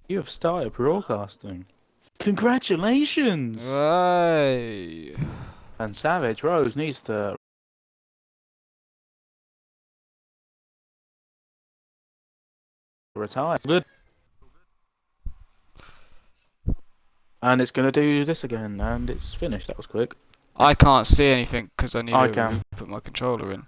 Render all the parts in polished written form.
You have started broadcasting. Congratulations! Right. And Savage Rose needs to retire. Good. And it's gonna do this again, and it's finished. That was quick. I can't see anything because I need I to can. put my controller in.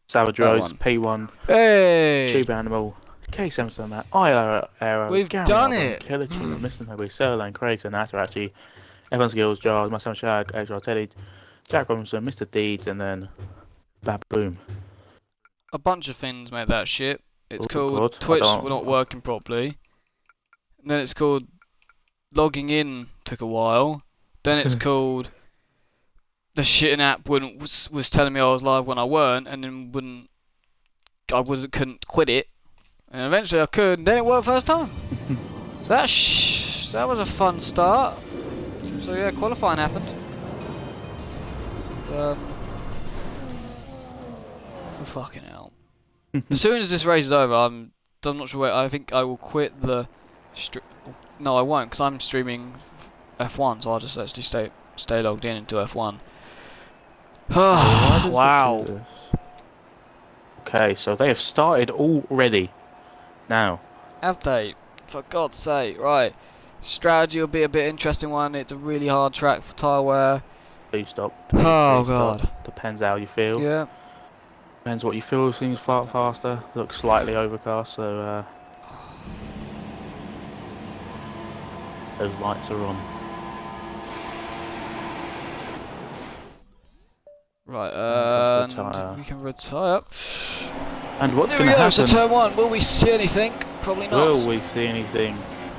Savage That Rose, one. P1, Hey! Tube Animal, K7 Matt, IR Arrow, We've Gary done Album, it! Killer Chief, Mr. Nobody, Sirlane, Craig, and Atarachi, Evan Skills, Giles, myself, Shag, XRL Teddy, Jack Robinson, Mr. Deeds, and then Baboom. A bunch of things made that shit. It's Oh called God, Twitch not working properly. And then it's called logging in took a while. Then it's called the shitting app was telling me I was live when I weren't, and then couldn't quit it. And eventually I could, and then it worked first time. So that was a fun start. So yeah, qualifying happened. Fucking hell. As soon as this race is over, I'm not sure where. I think I will quit the. No, I won't, because I'm streaming F1, so I'll just actually stay logged in into F1. Wow. Okay, so they have started already. Now. Have they? For God's sake, right. Strategy will be a bit interesting one. It's a really hard track for tyre wear. Please stop. Oh Please God. Stop. Depends how you feel. Yeah. Depends what you feel. Seems far faster. Looks slightly overcast, so those lights are on. Right, and we can retire. And what's going to happen? So turn one. Will we see anything? Probably not. Will we see anything?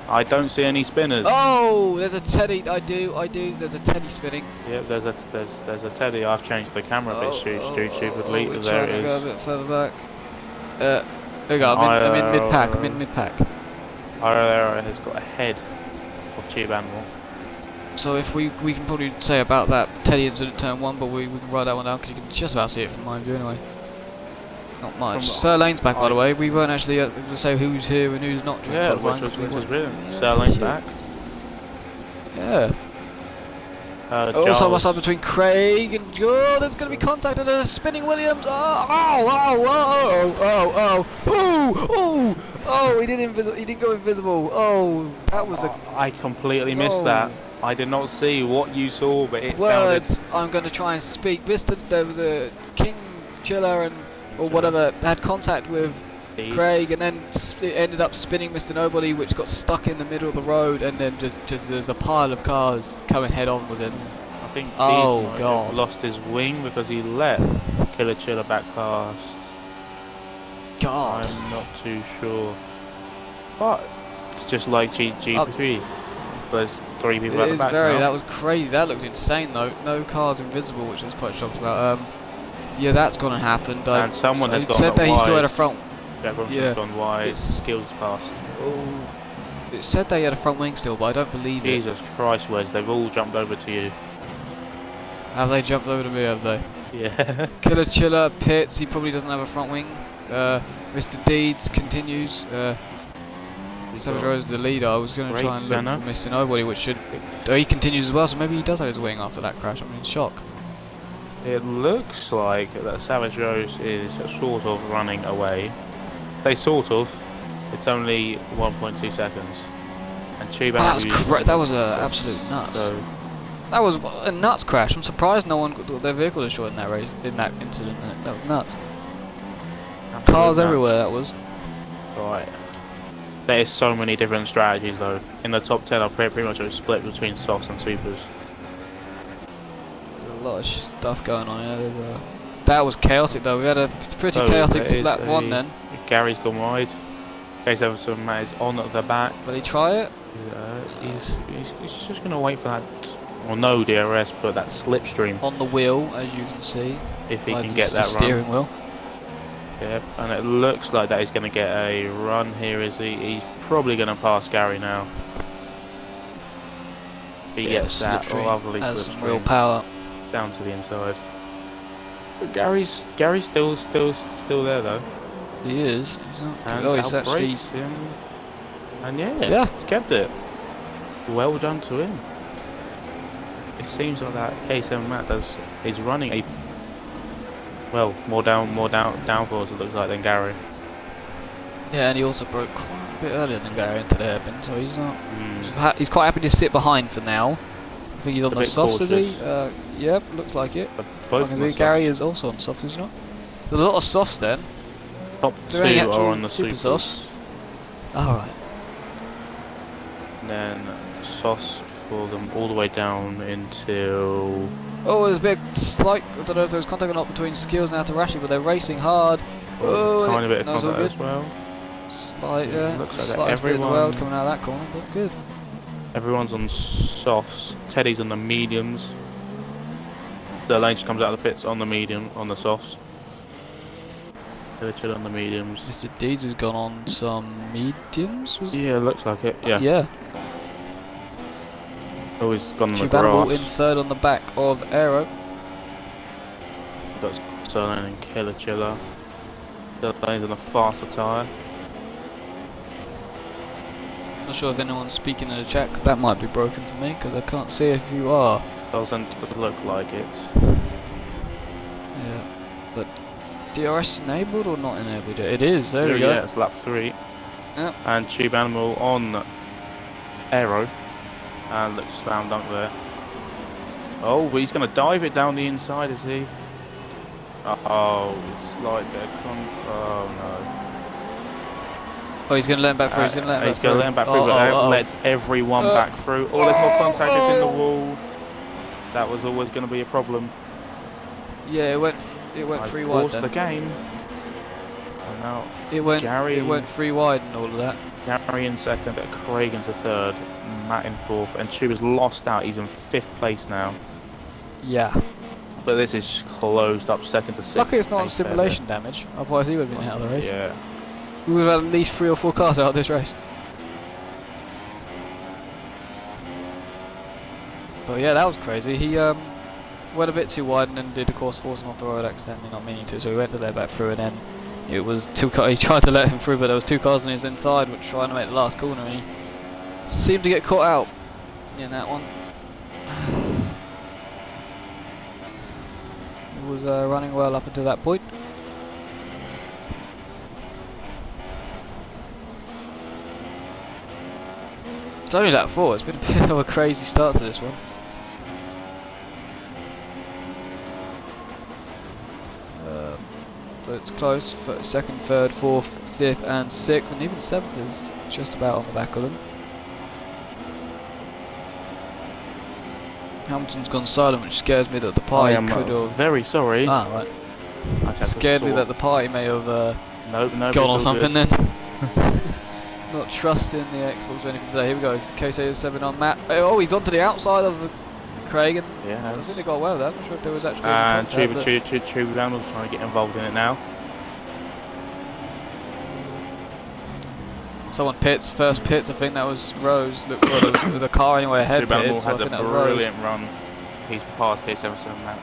I don't see any spinners. Oh, there's a Teddy. I do. There's a Teddy spinning. Yeah, there's a Teddy. I've changed the camera a bit stupidly. We're there trying it to go a is. bit further back. There we go. I'm in mid pack. I'm in mid pack. IRL has got ahead of Tube Animal. So if we can probably say about that Teddy incident turn one, but we can write that one down because you can just about see it from my view anyway. Not much. Sirlane's back, by the way. We weren't actually able to say who's here and who's not. Yeah, which was brilliant. Sirlane's back. Yeah. Side by side between Craig and there's going to be contact and there's spinning Williams. He didn't go invisible. Oh, that was a. I completely missed that. I did not see what you saw, but it Words. sounded. I'm going to try and speak. There was a King Chiller or whatever had contact with Craig, and then it ended up spinning Mr. Nobody, which got stuck in the middle of the road, and then just there's a pile of cars coming head on with him. I think God, lost his wing because he let Killer Chiller back past. God, I'm not too sure, but it's just like GP3. There's 3 people at the back now. That was crazy. That looked insane though. No cars invisible, which I was quite shocked about. Yeah, that's gonna happen. And someone has gone said that he still had a wide. front. Yeah, gone wide. Skills past. Oh, it said they had a front wing still, but I don't believe it. Jesus Christ, Wes, they've all jumped over to you. Have they jumped over to me, have they? Yeah. Killer Chiller pits, he probably doesn't have a front wing. Mr. Deeds continues. Savage Rose is the leader. I was going to try and look for Mr. Nobody, which should. He continues as well, so maybe he does have his wing after that crash. I'm in shock. It looks like that Savage Rose is sort of running away. They sort of. It's only 1.2 seconds. And Tube Animal. That was absolute nuts. So that was a nuts crash. I'm surprised no one got their vehicle destroyed in that race, in that incident. That was nuts. Cars everywhere. That was. Right. There is so many different strategies though. In the top 10, I've pretty much split between softs and supers. There's a lot of stuff going on here. That was chaotic though. We had a pretty chaotic lap one then. Gary's gone wide. K7 Matt is on at the back. Will he try it? He's just going to wait for that. Well, no DRS, but that slipstream. On the wheel, as you can see. If he can get that steering wheel. Yep, and it looks like that he's going to get a run here, is he? He's probably going to pass Gary now. He gets that lovely slipstream. Real power. Down to the inside. But Gary's still there though. He is. He's not. And he's actually. And yeah, Yeah. he's kept it. Well done to him. It seems like that K7 Matt is running a more downforce it looks like than Gary. Yeah, and he also broke quite a bit earlier than Gary into the hairpin, so he's not. He's quite happy to sit behind for now. I think he's on the softs, is he? Yep, looks like it. Both Gary is also on the softs, is he not? There's a lot of softs then. Top two are on the super softs. Alright. And then softs for them all the way down into... Oh, there's a big slight, I don't know if there was contact or not between Skills and Atarashi, but they're racing hard. Oh, tiny bit of contact as well. Slight, yeah. Looks like slightest bit of the world coming out of that corner, but good. Everyone's on softs. Teddy's on the mediums. The lane just comes out of the pits on the medium, on the softs. They're chill on the mediums. Mr. Deeds has gone on some mediums, was it? Yeah, looks like it, yeah. Yeah. Oh, he's gone on the Chibannable grass. in third on the back of Aero. Got Sterling and Killer Chiller. Sterling's on a faster tyre. Not sure if anyone's speaking in the chat, because that might be broken for me, because I can't see if you are. Doesn't look like it. Yeah, but DRS enabled or not enabled yet? It is, there we go. Yeah, it's lap 3. Yep. And Tube Animal on Aero. And looks slam dunk there. Oh, but he's going to dive it down the inside, is he? Oh, slight bit of oh no. Oh, he's going to let him back through, he's going to let him back through. But lets everyone back through. Oh, there's more contact, it's in the wall. That was always going to be a problem. Yeah, it went 3 wide then. The game. And now it went 3 wide and all of that. Gary in second, Craig into third, Matt in fourth, and Tube has lost out. He's in 5th place now. Yeah. But this is closed up second to 6th. Lucky it's not on simulation damage, otherwise he would have been out of the race. Yeah. We would have had at least 3 or 4 cars out of this race. But yeah, that was crazy. He went a bit too wide and then did of course forcing off the road accidentally, not meaning to, so he went to let back through and then it was 2 cars. He tried to let him through, but there was 2 cars on his inside which trying to make the last corner and he seemed to get caught out in that one. He was running well up until that point. It's only lap 4, it's been a bit of a crazy start to this one. So it's close, second, third, fourth, 5th and 6th, and even 7th is just about on the back of them. Hamilton's gone silent, which scares me that the party could have... very sorry. Ah, right. Scared me that the party may have gone on something then. Not trusting the Xbox or anything today. Here we go. K7 on Matt. Oh, he's gone to the outside of Craig and I think they got away with that. I'm not sure if there was actually and Tube Randall's trying to get involved in it now. Someone pits, first pits, I think that was Rose. Look, well, the car anyway ahead. Tube Randall has a brilliant run. He's past K7 Matt.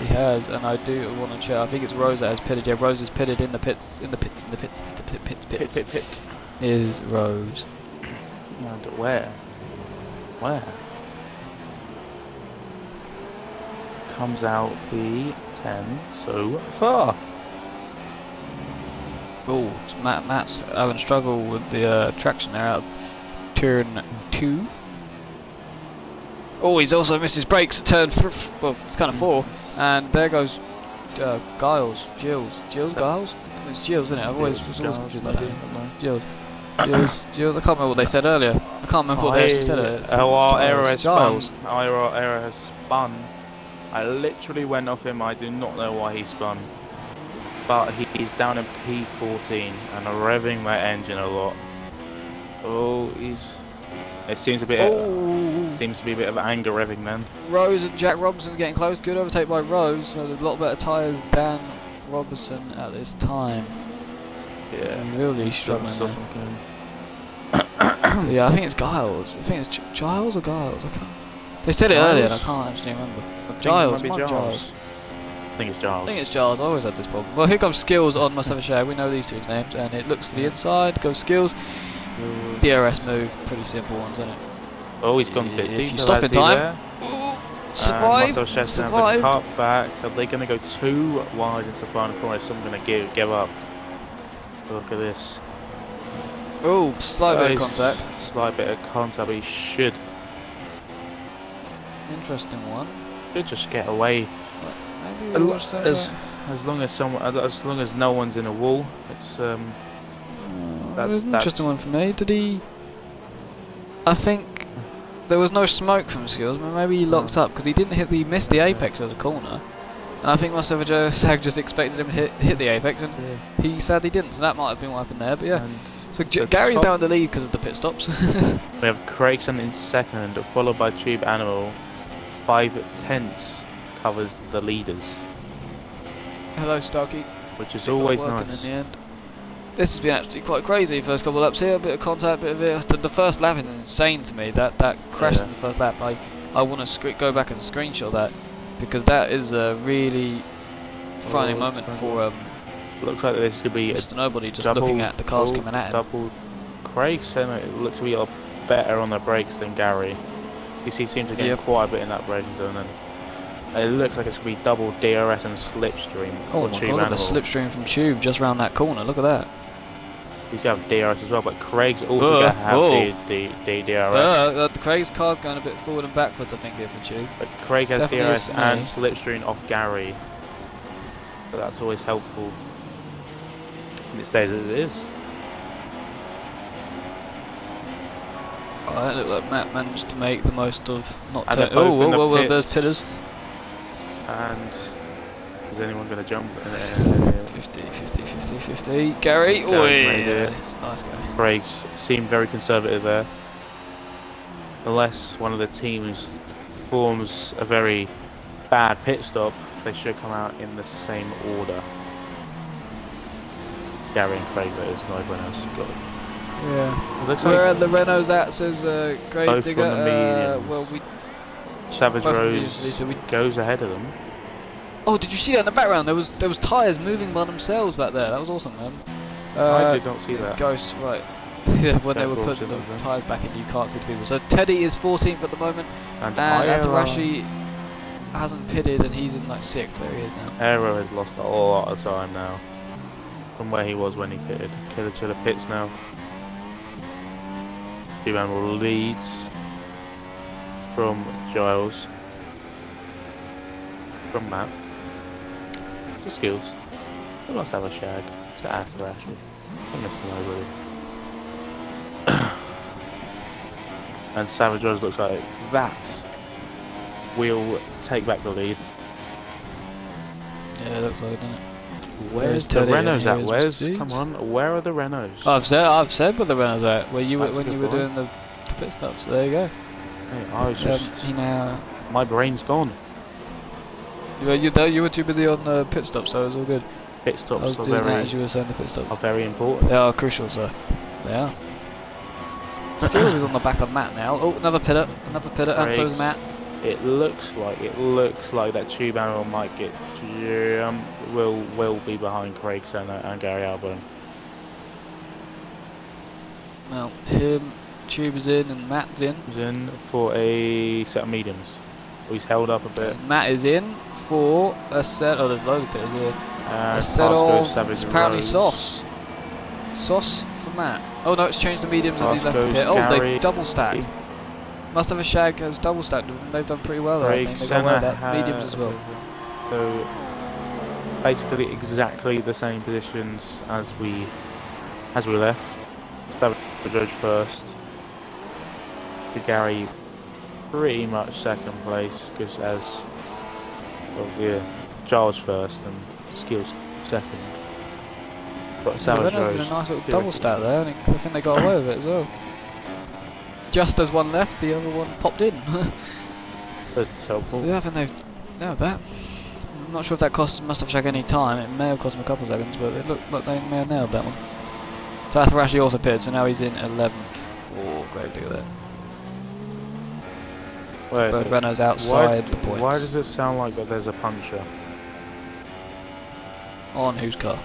He has, and I do want to check. I think it's Rose that has pitted. Yeah, Rose is pitted in the pits. Pit. Is Rose. And where? Comes out P10 so far. Oh, Matt's having a struggle with the traction there out of turn 2. Oh, he's also missed his brakes at turn well, it's kind of 4. And there goes Giles. Giles, Giles? It's Giles, isn't it? I've always confused by that. Giles. I can't remember what they said earlier. I can't remember what they actually said earlier. Our error has spun. Our error has spun. I literally went off him. I do not know why he spun. But he's down in P14 and revving that engine a lot. Oh, it seems a bit. Seems to be a bit of anger revving then. Rose and Jack Robinson getting close. Good overtake by Rose. So a lot better tyres than Robinson at this time. Yeah, really struggling. So yeah, I think it's Giles. I think it's Giles or Giles. I can't. They said it earlier, and I can't actually remember. Giles. I think it's Giles. I think it's Giles. I always had this problem. Well, here comes Skills on Must Have a Share. We know these 2 names, and it looks to the inside. Goes Skills. DRS move, pretty simple ones, isn't it? Oh, he's gone a bit If deep. you stop in time, survive, survive. Cut back. Are they going to go too wide into the final corner? Is someone going to give up? Look at this. Oh, slight bit of contact. Slight bit of contact, but he should. Interesting one. Should just get away. Maybe we'll watch that as long as no one's in a wall, it's that's an interesting one for me. Did he? I think there was no smoke from Skills, but maybe he locked up because he missed the apex of the corner, and I think Mustafa Joe Sag just expected him to hit the apex, and he sadly didn't. So that might have been what happened there. But yeah, so Gary's now in the lead because of the pit stops. We have Craigson in second, followed by Tube Animal. 5/10 covers the leaders. Hello, Starkey. Which is always nice. In the end. This has been actually quite crazy. First couple of laps here, a bit of contact, bit of it. The first lap is insane to me. That crash in the first lap. I want to go back and screenshot that because that is a really frightening moment for. Looks like this could be Mr. Nobody just looking at the cars coming at him. Double Craigson. It looks to be a lot better on the brakes than Gary. He seems to get quite a bit in that braking zone, and it looks like it's going to be double DRS and slipstream for Tube Animal. The slipstream from Tube just round that corner. Look at that. He's going to have DRS as well, but Craig's also going to have the DRS. Craig's car's going a bit forward and backwards, I think, here for Tube. But Craig has DRS and slipstream off Gary, so that's always helpful. And it stays as it is. It looked like Matt managed to make the most of not turning. Well, there's pillars. And is anyone going to jump? 50. Gary, it's nice guy. Craig seemed very conservative there. Unless one of the teams forms a very bad pit stop, they should come out in the same order. Gary and Craig, that is, not everyone else has got it. Yeah. Where are the Renaults at, says Grave Digger? Both from the mediums. Savage Rose goes ahead of them. Oh, did you see that in the background? There was tyres moving by themselves back there. That was awesome, man. I did not see that. Ghosts, right. Yeah, when they were putting the tyres back in, you can't see the people. So Teddy is 14th at the moment, and Atarashi hasn't pitted, and he's in like 6th. There he is now. Aero has lost a lot of time now from where he was when he pitted. Killer Chiller pits now. Animal leads from Giles, from Matt, to Skills. We must have a shag. It's an Atarashi. I missed him over. And Savage Rose looks like that will take back the lead. Yeah, it looks like it, doesn't it? Where's the Renaults at? Where's? Come on, where are the Renaults? I've said where the Renaults are at. When you were doing the pit stops. There you go. Hey, I was just. My brain's gone. You were too busy on the pit stops, so it was all good. Pit stops I was doing that as you were saying the pit stops. Are very important. They are crucial, sir. They are. Skills is on the back of Matt now. Oh, another pitter, and so is Matt. It looks like that Tube Animal might get will be behind Craig Senna and Gary Albon. Well, Tube is in and Matt's in. He's in for a set of mediums. He's held up a bit. Matt is in for a set. Oh, there's loads of pitters here. A set of apparently sauce. Sauce for Matt. Oh no, it's changed the mediums as he's left the pit. Oh, they double stacked. Must have a shag has double stacked them. They've done pretty well there. I think they got away with that. Mediums as well. So basically exactly the same positions as we left. Judge first. To Gary pretty much second place because Giles first and Skills second. But Savage Rose did a nice little double stack there, and I think they got away with it as well. Just as one left, the other one popped in. That's helpful. Yeah, I think they've nailed that. I'm not sure if that cost Mustafa Shag any time. It may have cost him a couple of seconds, but it looked like they may have nailed that one. So Atarashi also pitted, so now he's in 11th. Oh, great, look at that. Both Renaults outside the points. Why does it sound like that there's a puncture? On whose car?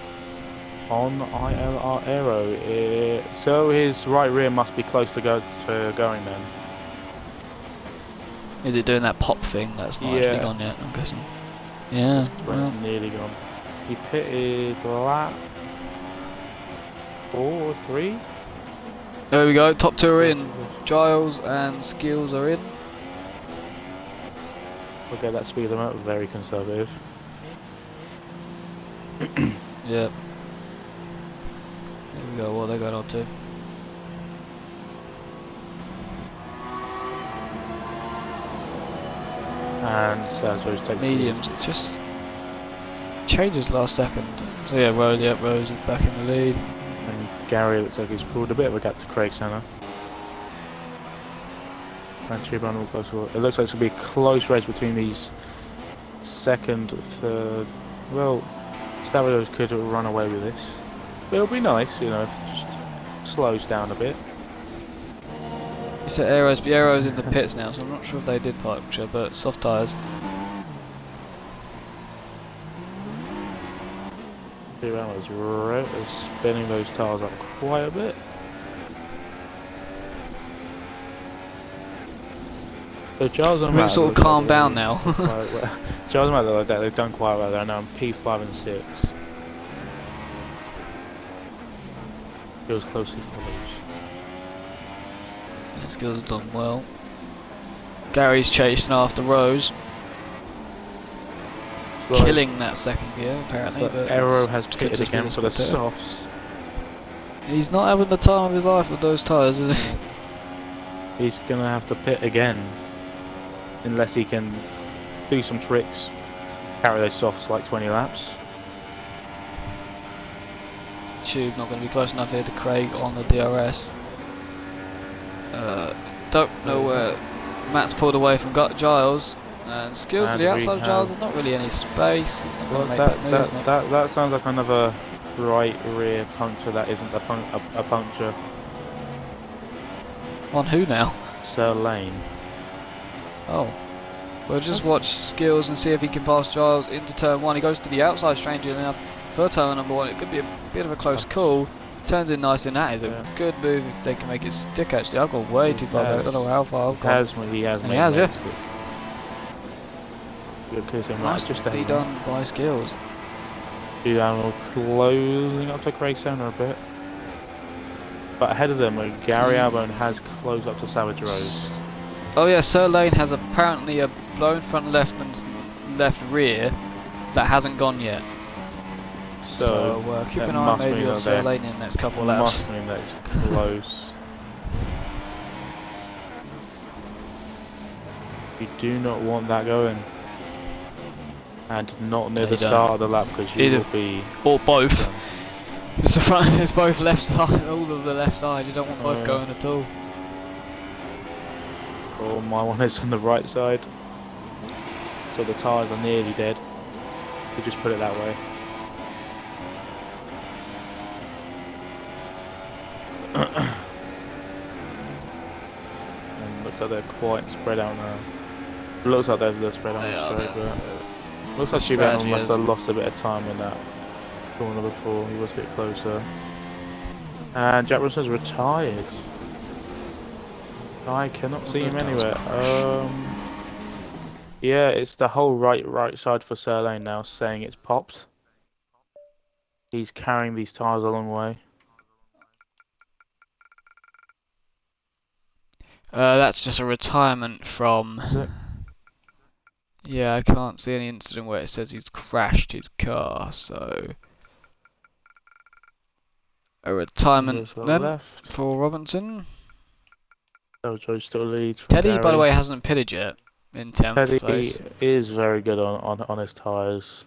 on ILR Aero. So his right rear must be close to going then. Is it doing that pop thing? That's not actually gone yet, I'm guessing. Yeah. Well. It's nearly gone. He pitted lap 4 or 3. There we go. Top 2 are in. Giles and Skills are in. Okay, that speeds them up. Very conservative. Yep. There we go. What are they going on to? And Sazos takes mediums. It just changes last second. So yeah, Rose is back in the lead. And Gary looks like he's pulled a bit of a gap to Craig Senna. And Chuban will close. It looks like it's going to be a close race between these second, third. Well, Savados could run away with this. But it'll be nice, you know, if it just slows down a bit. You said Aero's in the pits now, so I'm not sure if they did puncture, but soft tyres. Chuban was spinning those tyres up quite a bit. So Charles and Matt sort of calm down now. Charles and Matt look like that. They've done quite well. They're now in P5 and 6. Skills closely follows. Yeah, Skills has done well. Gary's chasing after Rose. Killing that second gear apparently. But Aero has pitted again for the softs. He's not having the time of his life with those tyres, is he? He's going to have to pit again. Unless he can do some tricks, carry those softs like 20 laps. Tube not going to be close enough here to Craig on the DRS. Don't know where Matt's pulled away from Giles. And Skills to the outside of Giles, there's not really any space. He's not going to make that move. That sounds like another right rear puncture that isn't a puncture. On who now? Sir Lane. Oh. We'll just watch Skills and see if he can pass Giles into turn 1. He goes to the outside, strangely enough, for turn number 1. It could be a bit of a close call. Turns in nice in that. It's a good move if they can make it stick, actually. I've gone way too far back. I don't know how far I've gone. He has, yeah. Nice just be done by Skills. Daniel closing up to Craig Senna a bit. But ahead of them, Gary Albon has closed up to Savage Rose. Oh yeah, Sir Lane has apparently a blown front left and left rear that hasn't gone yet. So keep an eye maybe on Sir Lane in the next couple of laps. Must mean that it's close. You do not want that going. And not near the start of the lap because you will be... Or both. It's the front, it's both left side, all of the left side, you don't want both going at all. Or my one is on the right side. So the tyres are nearly dead. You just put it that way. And looks like they're quite spread out now. Looks like they're spread out straight, but looks like Chuban must have lost a bit of time in that corner before. He was a bit closer. And Jack Russell's retired. I cannot see him anywhere. Yeah, it's the whole right side for Sir Lane now, saying it's popped. He's carrying these tyres a long way. That's just a retirement from... Is it? Yeah, I can't see any incident where it says he's crashed his car, so... A retirement then left for Robinson. Joe still leads. Teddy, Gary. by the way, hasn't pitted yet in 10th place. Teddy is very good on his tyres.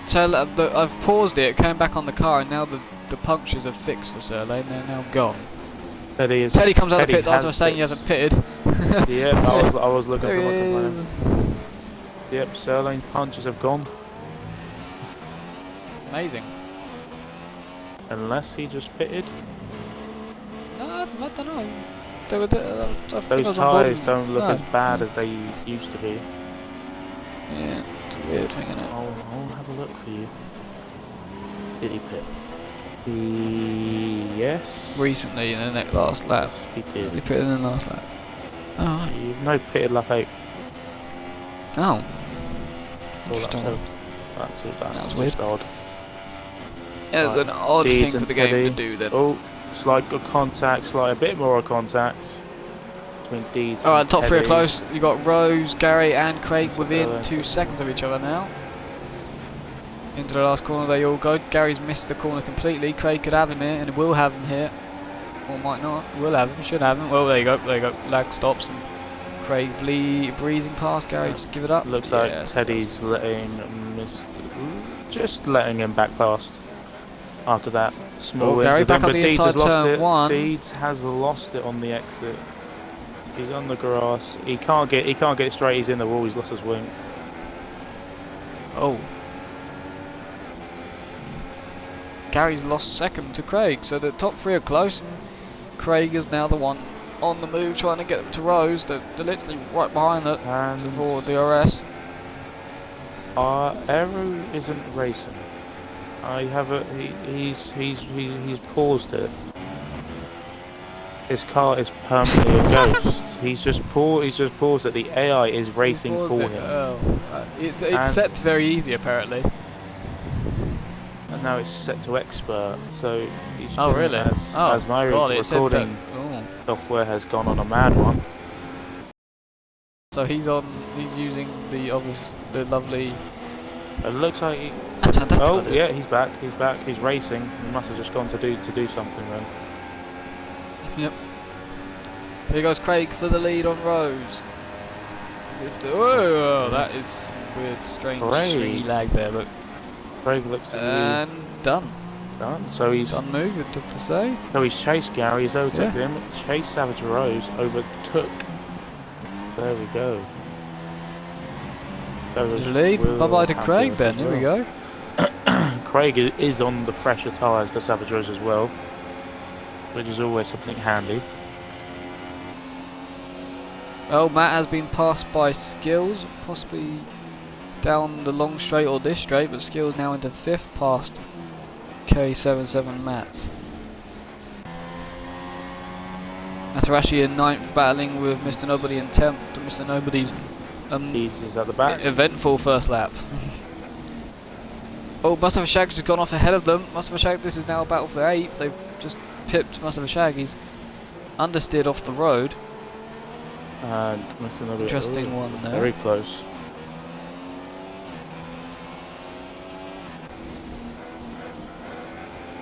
So I've paused it, came back on the car, and now the punctures are fixed for Sir Lane. They're now gone. Teddy comes out of the pits after saying he hasn't pitted. Yep, I was looking for him. Yep, Sir Lane punches have gone. Amazing. Unless he just pitted. No, I don't know. Those tyres don't look as bad as they used to be. Yeah, weird thing, isn't it? I'll have a look for you. Did he pit? Yes. Recently, in the last lap. He did. He pitted in the last lap. Oh, right. You've no pitted lap 8. Oh. Oh, Interesting. that's weird. just odd. Yeah, it's an odd Deeds thing for and the game Teddy. to do then. Oh, it's like a contact, a bit more of contact between Deeds Alright, and top three are Teddy. close. You got Rose, Gary, and Craig That's within better. 2 seconds of each other now. Into the last corner, they all go. Gary's missed the corner completely. Craig could have him here, and will have him here. Or might not. Will have him, should have him. Well, there you go. There you go. Lag stops, and Craig breezing past Gary. Just give it up. Looks Yeah, like Teddy's just letting him back past after that small Gary incident, back on but the Deeds has inside lost turn it. 1. Deeds has lost it on the exit. He's on the grass. He can't get it straight. He's in the wall. He's lost his wing. Oh. Gary's lost second to Craig, so the top three are close, and Craig is now the one on the move trying to get to Rose. They're literally right behind it to avoid the RS. Aero isn't racing. I have a he's paused it. His car is permanently a ghost. He's just paused it. The AI is racing for him. Oh, it's set to very easy apparently. And now it's set to expert, so he's Oh really? as my recording software has gone on a mad one. So he's using the lovely. It looks like he, That's fantastic. oh yeah, he's back. He's racing. He must have just gone to do something then. Yep. Here goes Craig for the lead on Rose. Oh, that is weird, strange stringy lag there, but Craig looks to and done. Done. So he's done move, it took to say. So he's chased Gary, he's overtaken him, chased Savage Rose, overtook. There we go. Lead. Bye bye to Craig then. Here we go. Craig is on the fresher tyres to Savage Rose as well, which is always something handy. Oh, Matt has been passed by Skills, possibly down the long straight or this straight, but Skills now into 5th past K77 Matt. Matarashi in 9th, battling with Mr. Nobody in 10th. Mr. Nobody's He's at the back. Eventful first lap. Oh, Mustafa Shag's has gone off ahead of them. Mustafa Shag, this is now a battle for 8th. They've just pipped Mustafa Shag. He's understeered off the road. And Mr. Nobody. Interesting one there. Very close.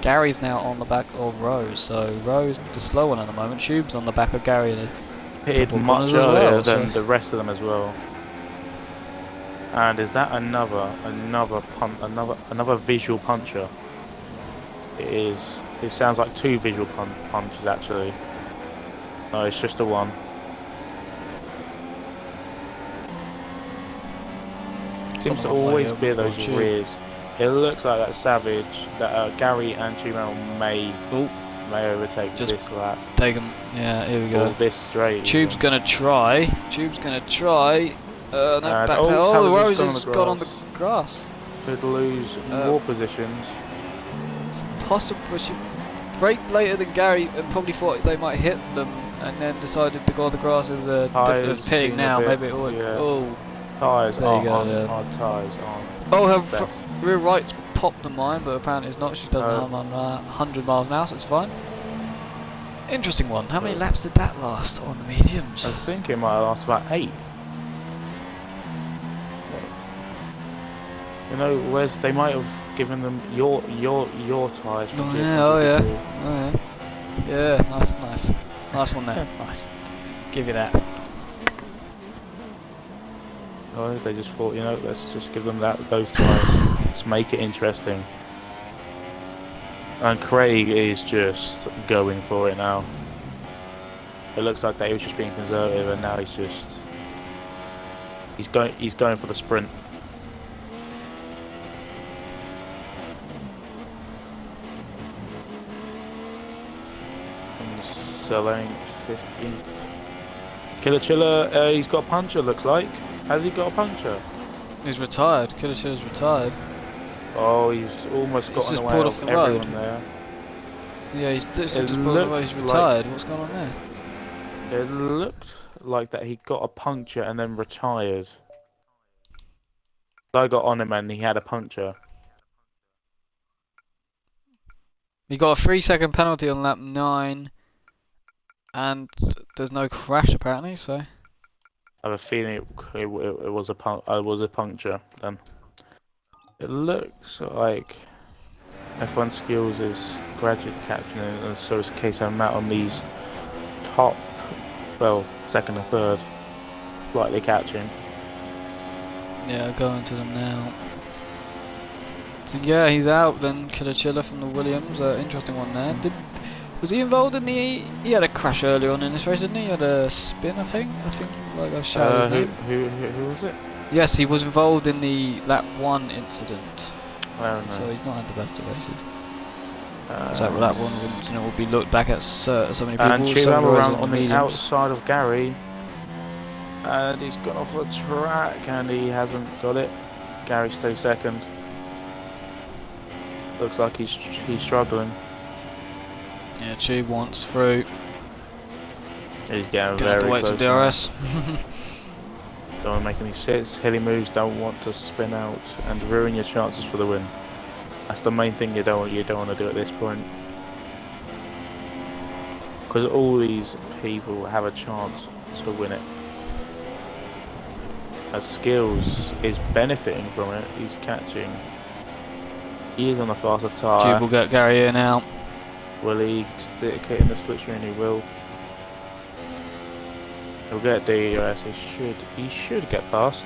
Gary's now on the back of Rose, so Rose, the slow one at the moment. Tube's on the back of Gary. Pitted much earlier than the rest of them as well. And is that another visual puncher? It is. It sounds like 2 visual punches actually. No, it's just the one. Seems to always be those rears. It looks like that Savage, that Gary and Chumel may overtake just this lap. Take him. Yeah, here we go. Or this straight. Tube's even. gonna try. No, back oh, oh, Rose has has gone on the grass. Could lose more positions. Possibly she braked later than Gary and probably thought they might hit them, and then decided to go on the grass as a pitting now. Maybe it would. Yeah. Oh, Tyres there you aren't go, hard tyres aren't. Oh, her best. rear right's popped the mine, but apparently it's not. She doesn't have on 100 miles an hour, so it's fine. Interesting one. How many laps did that last on the mediums? I think it might last about 8. You know, whereas they might have given them your tyres. Oh yeah. Yeah, nice one there. Nice. Give you that. Oh, they just thought, you know, let's just give them those tyres. Let's make it interesting. And Craig is just going for it now. It looks like they were just being conservative, and now he's going for the sprint. Selling 15th. Killer Chiller, he's got a puncture, looks like. Has he got a puncture? He's retired. Killishilla's retired. Oh, he's almost got in the just way pulled of off the everyone road. there. Yeah, he's literally It just pulled away. He's looked retired. What's going on there? It looked like that he got a puncture and then retired. I got on him and he had a puncture. He got a 3-second penalty on lap 9, and there's no crash apparently. So I have a feeling it was a puncture then. It looks like F1 skills is gradually catching, and so is case I'm out on these top, well, second and third, slightly catching. yeah, going to them now. So yeah, he's out then. Killichilla from the Williams. Interesting one there. Was he involved in the? He had a crash earlier on in this race, didn't he? He had a spin, I think. Like I shouted his name. Who was it? Yes, he was involved in the lap 1 incident. Oh no. So he's not had the best of races. So lap 1 will be looked back at so many people. And Chibam around on the outside of Gary. And he's gone off the track and he hasn't got it. Gary stays second. Looks like he's struggling. Yeah, Tube wants through. He's getting Gonna very have to wait close. for DRS. Don't want to make any sits, hilly moves. Don't want to spin out and ruin your chances for the win. That's the main thing you don't want to do at this point. Because all these people have a chance to win it. As Skills is benefiting from it. He's catching. He is on the faster tyre. Tube will get Gary in now. Will he stick it in the slipstream? He will. He'll get DRS. He should get past.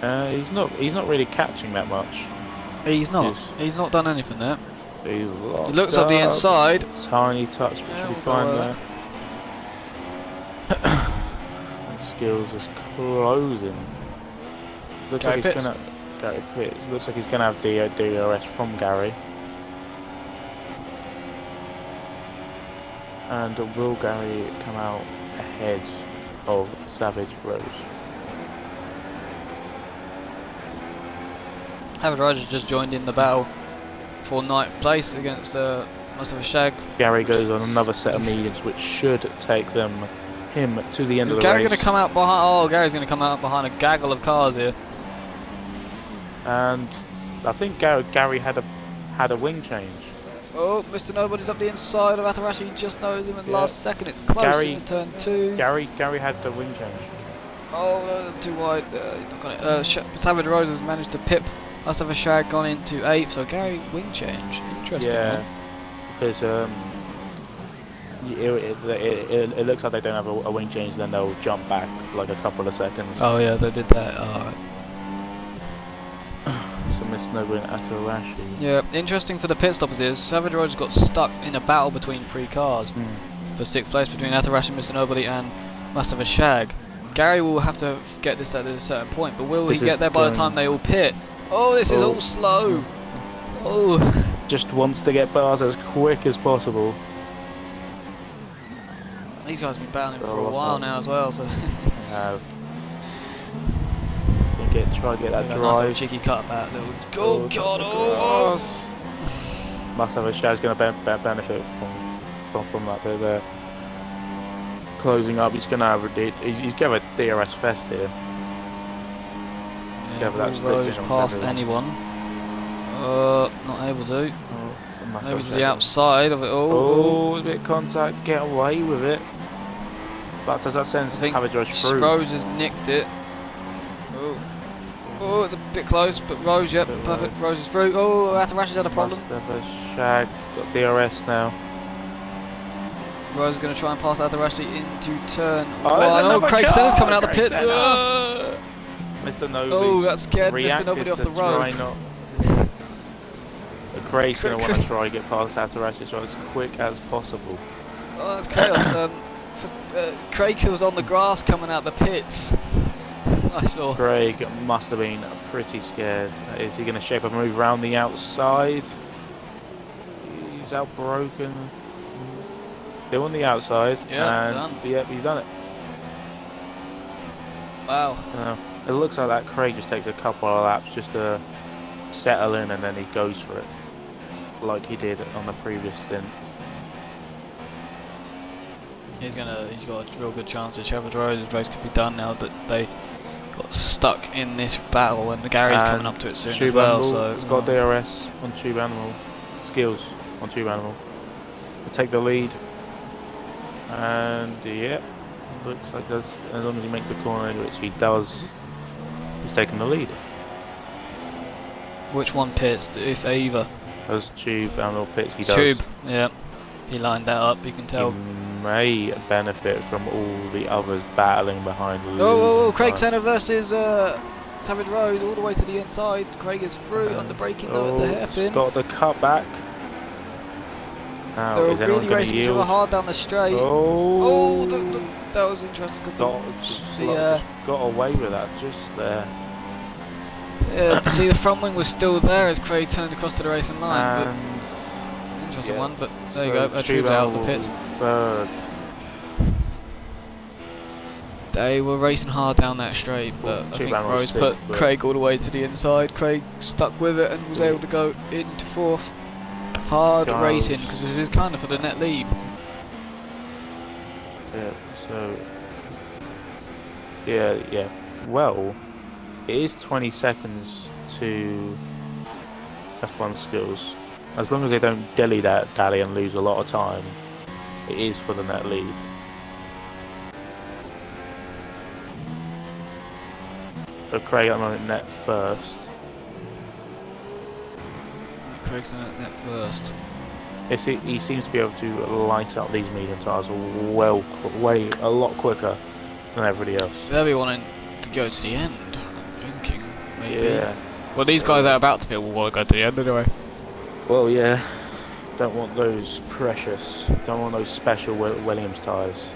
He's not really catching that much. He's not. He's not done anything there. He's He looks up the inside. Tiny touch, but should be fine there. And Skills is closing. Looks Gary like he's gonna. Gary Pitts. Looks like he's gonna have DRS from Gary. And will Gary come out ahead of Savage Rose? Savage Rose has just joined in the battle for 9th place against Mustafa Shag. Gary goes on another set of mediums, which should take him to the end of the Gary race. going to come out behind? Oh, Gary's going to come out behind a gaggle of cars here. And I think Gary had a wing change. Oh, Mr. Nobody's up the inside of Atarashi. He just knows him in the last second. It's close into turn 2. Gary had the wing change. Oh, too wide. Not got it. Savage Rose has managed to pip. Mustafa Shag gone into 8th. So Gary wing change. Interesting. Yeah, because it looks like they don't have a wing change, then they'll jump back like a couple of seconds. Oh yeah, they did that. Alright. So Mr. Nobody and Atarashi. Yeah, interesting for the pit stoppers is Savage Rose got stuck in a battle between 3 cars for 6th place between Atarashi, Mr. Nobody and Mustafa Shag. Gary will have to get this at a certain point, but will he get there by the time they all pit? Oh, this is all slow. Oh. Just wants to get past as quick as possible. These guys have been battling for a while now as well, so. Try to get that drive. Nice cheeky cut back. Oh god! Must have a Shad's going to benefit from that bit there. Closing up, he's going to have a DRS fest here. Yeah, Rose past anyone. Not able to. Maybe to the outside of it all. Oh, a bit of contact, get away with it. But does that send Savage Rose through? Rose has nicked it. Oh, it's a bit close, but Rose, yep, perfect. Rose is through. Oh, Atarashi's had a problem. Shag got DRS now. Rose is going to try and pass Atarashi into turn. Oh, Craig Senna's coming out the pits. Mr. Nobody. Oh, that scared Mr. Nobody off the road. Craig's going to want to try and get past Atarashi as quick as possible. Oh, that's chaos. Craig was on the grass coming out the pits. I saw. Craig must have been pretty scared. Is he going to shape a move around the outside? He's outbroken. Still on the outside. Yeah, and done. Yep, he's done it. Wow. It looks like that Craig just takes a couple of laps just to settle in, and then he goes for it, like he did on the previous stint. He's got a real good chance that Shepherd Rose's race could be done now that they got stuck in this battle, and the Gary's coming up to it soon as well. So it's got DRS on Tube Animal, skills on Tube Animal to take the lead, and yeah, looks like as long as he makes the corner, which he does, he's taking the lead. Which one pits, if either? As Tube Animal pits, he does. Tube, yeah. He lined that up, you can tell. He may benefit from all the others battling behind. Oh, Craig Senna versus Savage Rose all the way to the inside. Craig is through on the braking though at the hairpin. Got the cut back. Now, They're is anyone really going racing to each yield? other hard down the straight. Oh, That was interesting because just got away with that just there. to see the front wing was still there as Craig turned across to the racing line. And But interesting one, but there so you go. A Tube out of the pits. Third. They were racing hard down that straight, but I think Rose put sixth, Craig all the way to the inside. Craig stuck with it and was able to go into fourth. Hard racing because this is kind of for the net lead. Yeah. So. Yeah. Well, it is 20 seconds to F1 skills. As long as they don't dally and lose a lot of time, it is for the net lead. So Craig at the moment net first. Craig's in at net first. He seems to be able to light up these medium tyres way a lot quicker than everybody else. They'll be wanting to go to the end, I'm thinking, maybe. Yeah. Well, these guys are about to be able to want to go to the end anyway. Well, yeah. Don't want those precious. Don't want those special Williams tyres.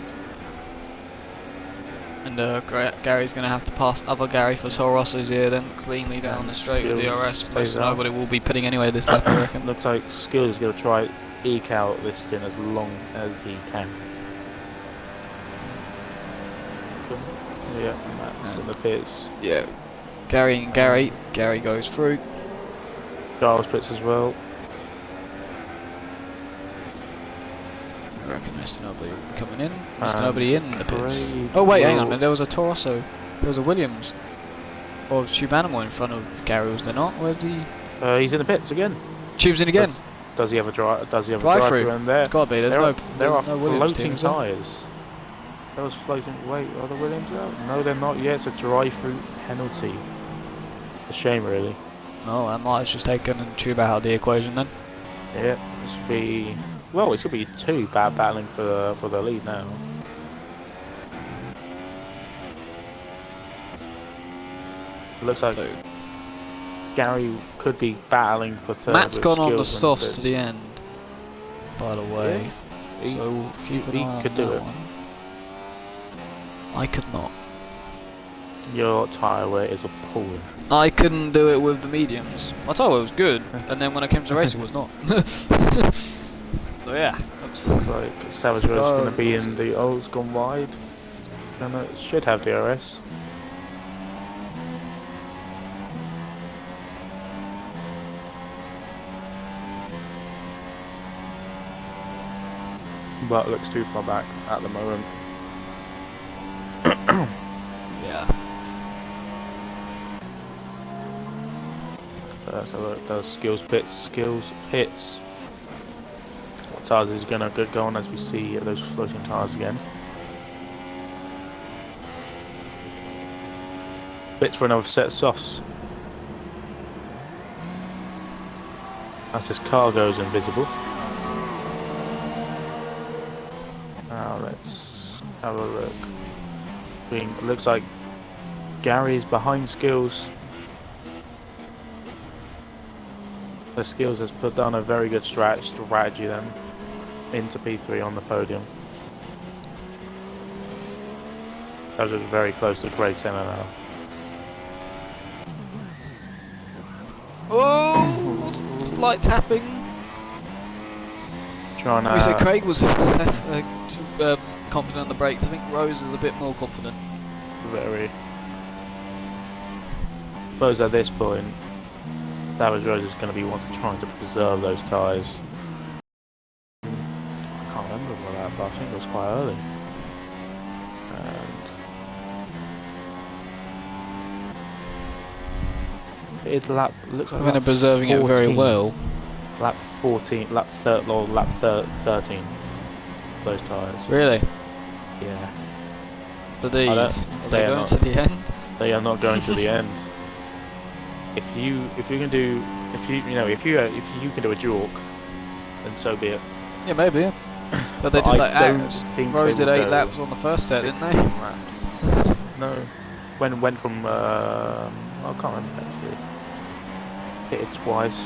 And Gary's going to have to pass other Gary for Toro Rosso's here then cleanly down the straight with DRS. Most nobody will be pitting anyway this lap, I reckon. Looks like Skills is going to try eke out this stint as long as he can. Yeah, Matt's in the pits. Yeah. Gary and Gary. Gary goes through. Charles pits as well. I reckon Mr. Nobody coming in. Mr. Nobody in the pits. Craig Oh wait, hang on. There was a Toro Rosso. There was a Williams. Or Tube Animal in front of Gary, was there not? Where's he? He's in the pits again. Tube's in again. Does he have a drive? Does he have a Drive drive through? through in there? Gotta be. There are no Williams floating team, is there? tyres. There was floating. Wait, are the Williams out? No, they're not yet. It's a drive-through penalty. A shame, really. No, I might have just taken Tube out of the equation then. Yeah, this would be. Well, it should be two battling for the lead now. It looks like Gary could be battling for third. Matt's gone on the Skills softs to the end, by the way. Yeah. So keep an eye on could do that it. one. I could not. Your tyre weight is appalling. I couldn't do it with the mediums. My tyre was good, and then when I came to race it was not. So yeah. Looks like Savage Road's going to be in the. Oh, it's gone wide. And it should have DRS. But looks too far back at the moment. Yeah. So look, does skills pits. What tyres is going to go on as we see those floating tyres again? Bits for another set of softs. As his car goes invisible. Now let's have a look. It looks like Gary's behind Skills. The Skills has put down a very good strategy then into P3 on the podium. That was very close to Craig Senna now. Oh, slight tapping. Trying We said to. Craig was confident on the brakes. I think Rose is a bit more confident. Very. suppose at this point, Savage Rose is going to be trying to preserve those tyres. I can't remember about that, but I think it was quite early. And it's lap. Looks like they're preserving 14. it very well. Lap 14, lap 13. Those tyres. Really? Yeah. For these, are they going to the end? They are not going to the end. If you can do if you can do a jork, then so be it. Yeah, maybe. Yeah. But they did like Rose did 8 laps on the first set, didn't they? No. Went from I can't remember actually. Pitted twice,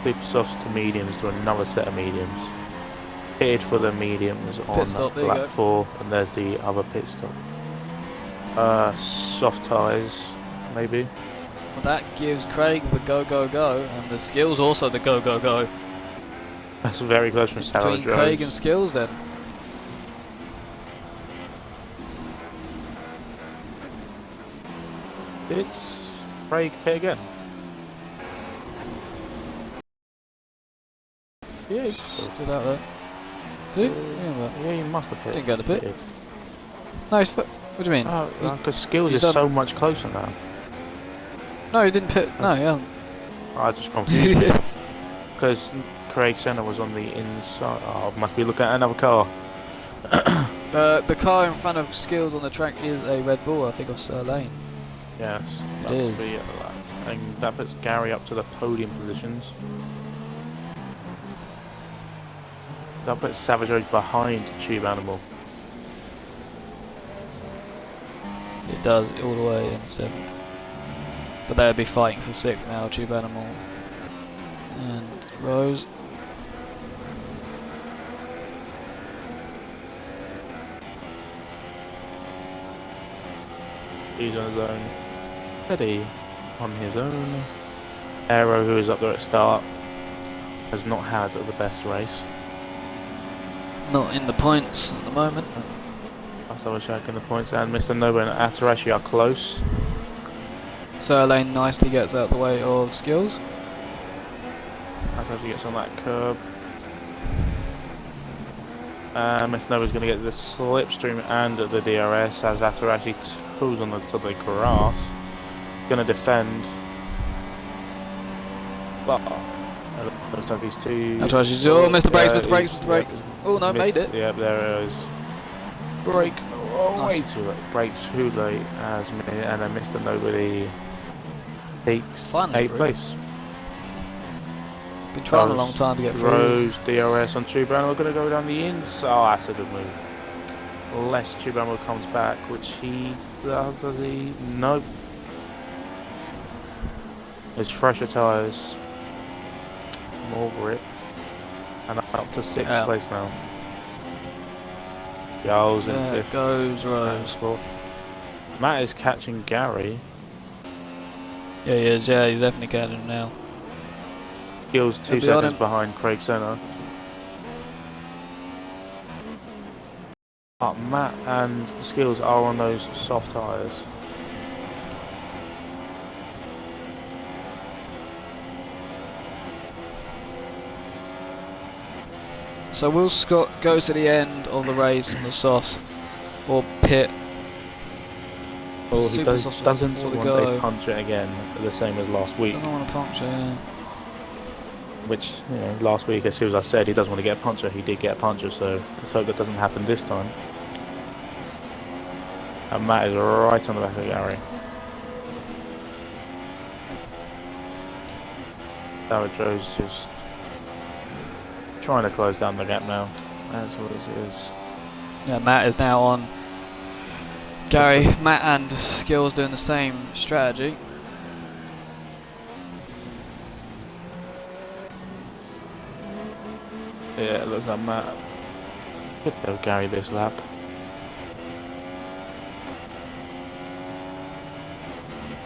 super softs to mediums to another set of mediums. Pitted for the mediums on lap 4, and there's the other pit stop. Soft tyres, maybe. Well, that gives Craig the go go go, and the Skills also the go go go. That's very close from Savage Rose. Between Craig and Skills then. It's Craig pit again. Yeah, he still did that there. Did he? Yeah, he must have didn't get the pit. No, he's put. What do you mean? Because Skills is so much closer now. No, he didn't pit. No, yeah. I just confused me. Because Craig Senna was on the inside. Oh, must be looking at another car. The car in front of Skills on the track is a Red Bull, I think, of Sir Lane. Yes, it is. And that puts Gary up to the podium positions. That puts Savage Rose behind Tube Animal. It does, all the way in 7th. But they'll be fighting for 6th now, Tube Animal and Rose. He's on his own. Steady on his own. Aero, who is up there at start, has not had the best race. Not in the points at the moment. Let's have a check in the points, and Mr. Nobu and Atarashi are close. Sir Lane nicely gets out the way of Skills. Atarashi gets on that curb. Mr. Nobu's going to get the slipstream and the DRS as Atarashi toes on the grass. Going to defend. But looks like these two. Atarashi, oh, Mr. Brakes, Mr. Brakes, Mr. Brakes. Oh no, made it. Yep, there it is. Brake. Oh, nice. way too late. Brake too late as me, and then Mr. Nobody takes 8th place. Been trying a long time to get through. Rose, DRS on Tube Animal, going to go down the inside. Oh, that's a good move. Unless Tube Animal comes back, which he does he? Nope. It's fresher tyres. More grip. And up to 6th place now. Goes in 5th. There goes Rose. 4th. Matt is catching Gary. Yeah, he is. Yeah, he's definitely catching him now. Skills 2 seconds behind Craig Senna. But Matt and Skills are on those soft tyres. So will Scott go to the end of the race on the softs or pit? Well, he doesn't want a puncture again, the same as last week. Doesn't want a puncture, yeah. Which, you know, last week, as soon as I said he doesn't want to get a puncture, he did get a puncture, so let's hope that doesn't happen this time. And Matt is right on the back of Gary. Savage Rose just trying to close down the gap now. That's what it is. Yeah, Matt is now on Gary. Matt and Skills doing the same strategy. Yeah, it looks like Matt could go Gary this lap.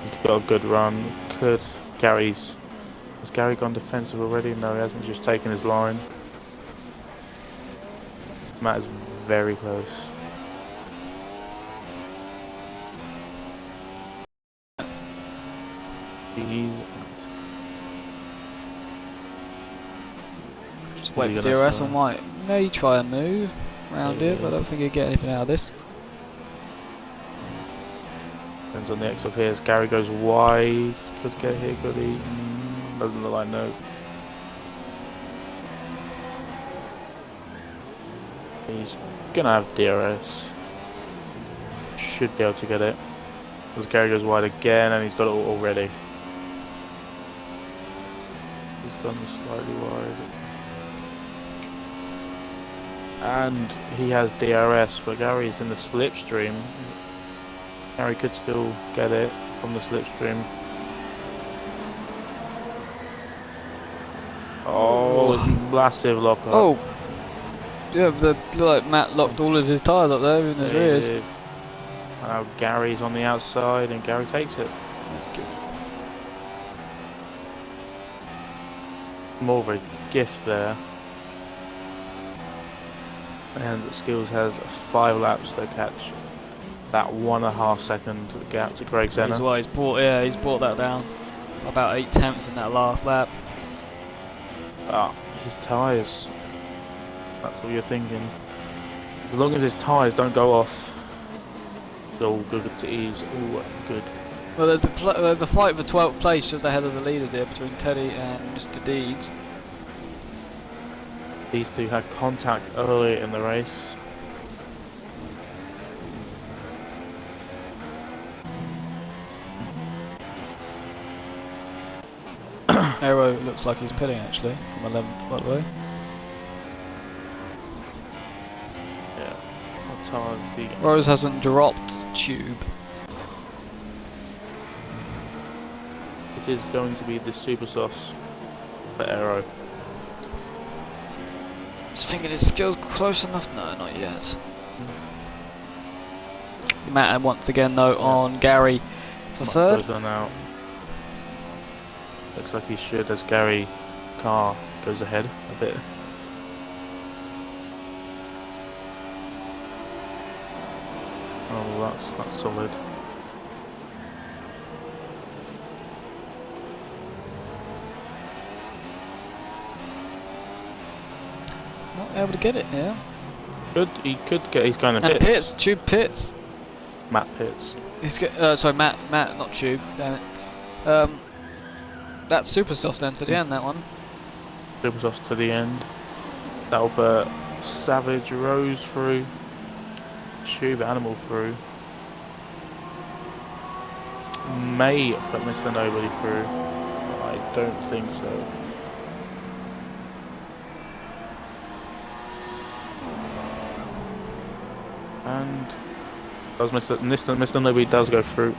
He's got a good run. Has Gary gone defensive already? No, he hasn't. Just taken his line. Matt is very close. Jeez. Just wait for DRS. I may try and move around it, but I don't think he'll get anything out of this. Depends on the X of here. As Gary goes wide, could get here, could he? Doesn't look like no. He's gonna have DRS. Should be able to get it. As Gary goes wide again, and he's got it already. He's gone slightly wide. And he has DRS, but Gary's in the slipstream. Gary could still get it from the slipstream. Oh, massive lock up. Oh! Yeah, look like Matt locked all of his tyres up there in his rears. Now Gary's on the outside and Gary takes it. That's good. More of a gift there. And Skills has 5 laps to catch that 1.5 second gap to Greg Zenner. That's why he's brought that down. About 8 tenths in that last lap. Ah, his tyres. That's what you're thinking. As long as his tyres don't go off, it's all good to ease. All good. Well, there's a fight for 12th place just ahead of the leaders here between Teddy and Mr. Deeds. These two had contact early in the race. Aero looks like he's pitting actually, from 11th by the way. Yeah. What tyres is he getting? Rose hasn't dropped tube. It is going to be the super sauce for Aero. Just thinking his skills close enough. No, not yet. Matt once again though on Gary for third. Out. Looks like he should as Gary car goes ahead a bit. Oh, that's solid. Not able to get it here. He could get. He's going to and pits. Tube pits. Matt Pitts. He's sorry, Matt, not Tube. Damn it. That's super soft then to the end. That one. Super soft to the end. That'll put Savage Rose through. Tube Animal through. May put Mr. Nobody through. But I don't think so. And does Mr. Nobody does go through.